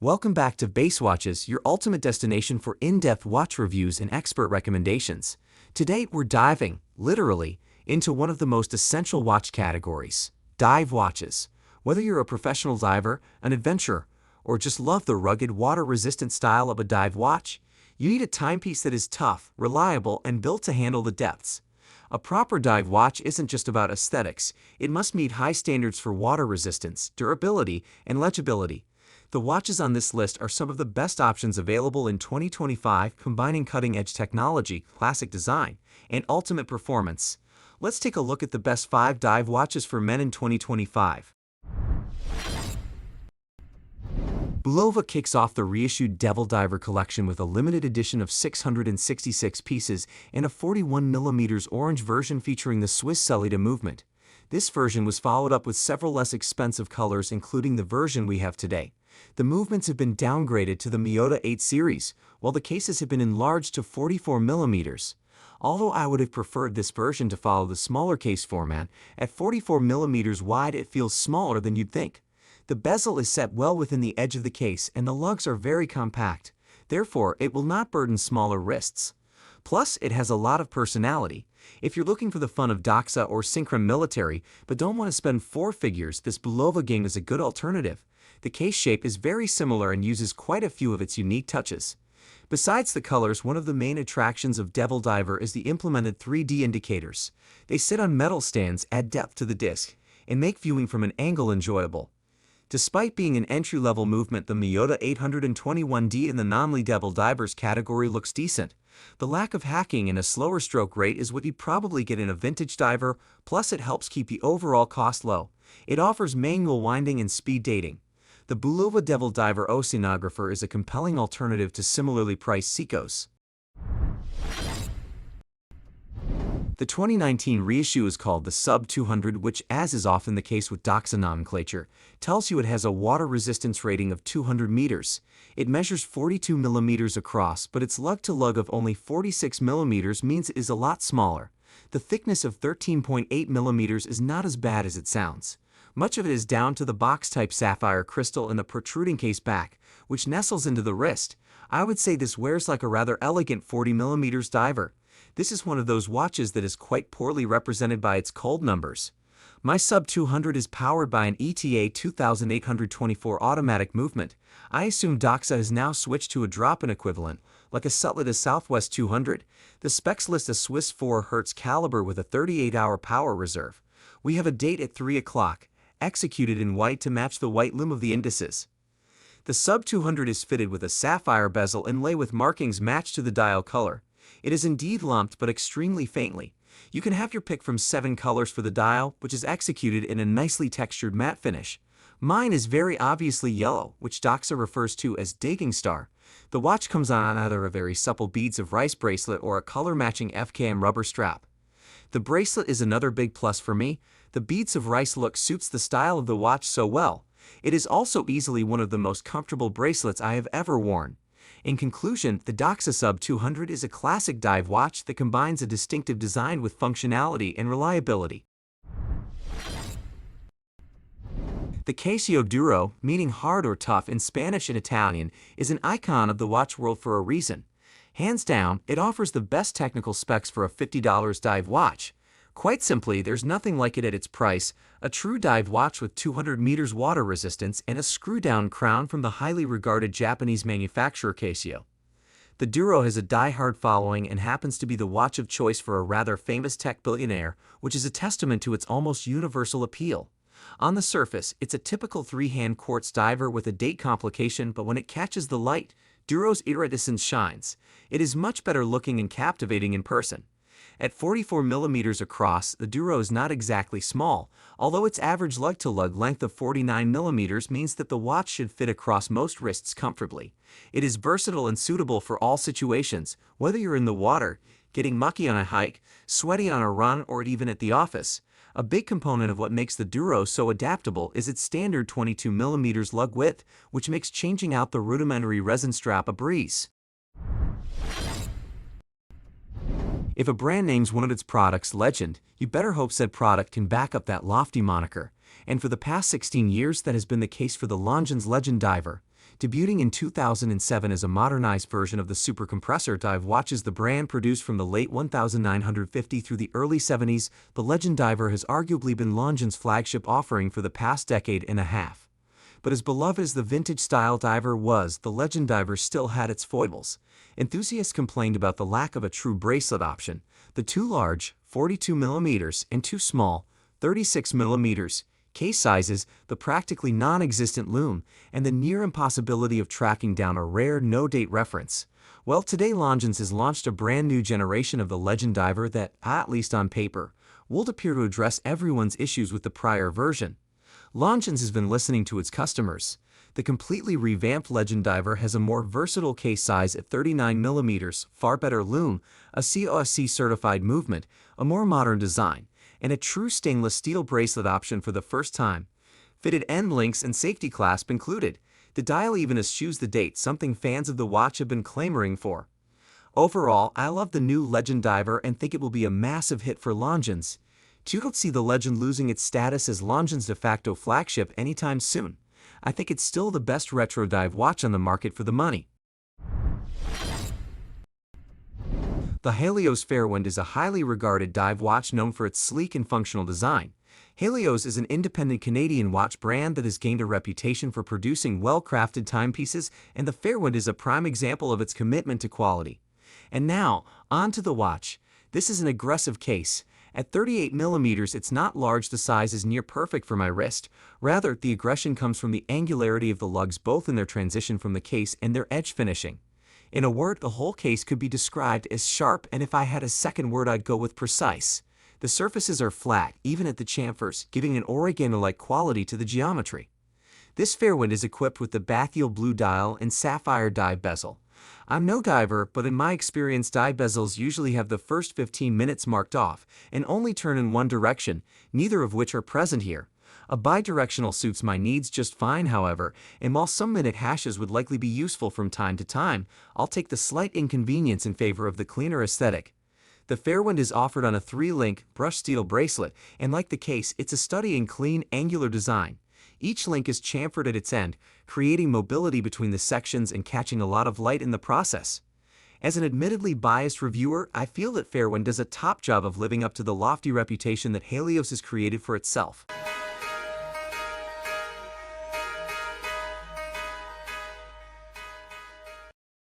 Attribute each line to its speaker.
Speaker 1: Welcome back to Base Watches, your ultimate destination for in-depth watch reviews and expert recommendations. Today, we're diving, literally, into one of the most essential watch categories, dive watches. Whether you're a professional diver, an adventurer, or just love the rugged, water-resistant style of a dive watch, you need a timepiece that is tough, reliable, and built to handle the depths. A proper dive watch isn't just about aesthetics, it must meet high standards for water resistance, durability, and legibility. The watches on this list are some of the best options available in 2025, combining cutting-edge technology, classic design, and ultimate performance. Let's take a look at the best 5 dive watches for men in 2025. Bulova kicks off the reissued Devil Diver collection with a limited edition of 666 pieces and a 41mm orange version featuring the Swiss Celida movement. This version was followed up with several less expensive colors, including the version we have today. The movements have been downgraded to the Miyota 8 series, while the cases have been enlarged to 44mm. Although I would have preferred this version to follow the smaller case format, at 44mm wide it feels smaller than you'd think. The bezel is set well within the edge of the case and the lugs are very compact. Therefore, it will not burden smaller wrists. Plus, it has a lot of personality. If you're looking for the fun of Doxa or Synchron Military but don't want to spend 4 figures, this Bulova game is a good alternative. The case shape is very similar and uses quite a few of its unique touches. Besides the colors, one of the main attractions of Devil Diver is the implemented 3D indicators. They sit on metal stands, add depth to the disc, and make viewing from an angle enjoyable. Despite being an entry-level movement, the Miyota 821D in the non-lead Devil Divers category looks decent. The lack of hacking and a slower stroke rate is what you'd probably get in a vintage diver, plus it helps keep the overall cost low. It offers manual winding and speed dating. The Bulova Devil Diver Oceanographer is a compelling alternative to similarly priced Seikos. The 2019 reissue is called the Sub 200, which, as is often the case with Doxa nomenclature, tells you it has a water resistance rating of 200 meters. It measures 42mm across, but its lug-to-lug of only 46mm means it is a lot smaller. The thickness of 13.8mm is not as bad as it sounds. Much of it is down to the box-type sapphire crystal in the protruding case back, which nestles into the wrist. I would say this wears like a rather elegant 40mm diver. This is one of those watches that is quite poorly represented by its cold numbers. My Sub 200 is powered by an ETA 2824 automatic movement. I assume Doxa has now switched to a drop-in equivalent, like a Celida Southwest 200. The specs list a Swiss 4 Hz caliber with a 38-hour power reserve. We have a date at 3 o'clock, executed in white to match the white lume of the indices. The Sub 200 is fitted with a sapphire bezel inlay with markings matched to the dial color. It is indeed lumped but extremely faintly. You can have your pick from 7 colors for the dial, which is executed in a nicely textured matte finish. Mine is very obviously yellow, which Doxa refers to as Digging Star. The watch comes on either a very supple beads of rice bracelet or a color-matching FKM rubber strap. The bracelet is another big plus for me. The beads of rice look suits the style of the watch so well. It is also easily one of the most comfortable bracelets I have ever worn. In conclusion, the Doxa Sub 200 is a classic dive watch that combines a distinctive design with functionality and reliability. The Casio Duro, meaning hard or tough in Spanish and Italian, is an icon of the watch world for a reason. Hands down, it offers the best technical specs for a $50 dive watch. Quite simply, there's nothing like it at its price, a true dive watch with 200 meters water resistance and a screw-down crown from the highly regarded Japanese manufacturer Casio. The Duro has a die-hard following and happens to be the watch of choice for a rather famous tech billionaire, which is a testament to its almost universal appeal. On the surface, it's a typical 3-hand quartz diver with a date complication, but when it catches the light, Duro's iridescence shines. It is much better looking and captivating in person. At 44mm across, the Duro is not exactly small, although its average lug-to-lug length of 49mm means that the watch should fit across most wrists comfortably. It is versatile and suitable for all situations, whether you're in the water, getting mucky on a hike, sweaty on a run, or even at the office. A big component of what makes the Duro so adaptable is its standard 22mm lug width, which makes changing out the rudimentary resin strap a breeze. If a brand names one of its products Legend, you better hope said product can back up that lofty moniker. And for the past 16 years that has been the case for the Longines Legend Diver. Debuting in 2007 as a modernized version of the Super Compressor dive watches the brand produced from the late 1950 through the early 70s, the Legend Diver has arguably been Longines' flagship offering for the past decade and a half. But as beloved as the vintage-style diver was, the Legend Diver still had its foibles. Enthusiasts complained about the lack of a true bracelet option, the too large, 42mm, and too small, 36mm, case sizes, the practically non-existent loom, and the near impossibility of tracking down a rare no-date reference. Well, today Longines has launched a brand new generation of the Legend Diver that, at least on paper, will appear to address everyone's issues with the prior version. Longines has been listening to its customers. The completely revamped Legend Diver has a more versatile case size at 39mm, far better loom, a COSC-certified movement, a more modern design, and a true stainless steel bracelet option for the first time. Fitted end links and safety clasp included. The dial even eschews the date, something fans of the watch have been clamoring for. Overall, I love the new Legend Diver and think it will be a massive hit for Longines. You don't see the Legend losing its status as Longines' de facto flagship anytime soon. I think it's still the best retro dive watch on the market for the money. The Halios Fairwind is a highly regarded dive watch known for its sleek and functional design. Halios is an independent Canadian watch brand that has gained a reputation for producing well-crafted timepieces, and the Fairwind is a prime example of its commitment to quality. And now, on to the watch. This is an aggressive case. At 38mm, it's not large, the size is near perfect for my wrist. Rather, the aggression comes from the angularity of the lugs, both in their transition from the case and their edge finishing. In a word, the whole case could be described as sharp, and if I had a second word, I'd go with precise. The surfaces are flat, even at the chamfers, giving an oregano-like quality to the geometry. This Fairwind is equipped with the bathyal blue dial and sapphire dive bezel. I'm no diver, but in my experience, dive bezels usually have the first 15 minutes marked off and only turn in one direction, neither of which are present here. A bidirectional suits my needs just fine, however, and while some minute hashes would likely be useful from time to time, I'll take the slight inconvenience in favor of the cleaner aesthetic. The Fairwind is offered on a 3-link brushed steel bracelet, and like the case, it's a study in clean, angular design. Each link is chamfered at its end, creating mobility between the sections and catching a lot of light in the process. As an admittedly biased reviewer, I feel that Fairwind does a top job of living up to the lofty reputation that Halios has created for itself.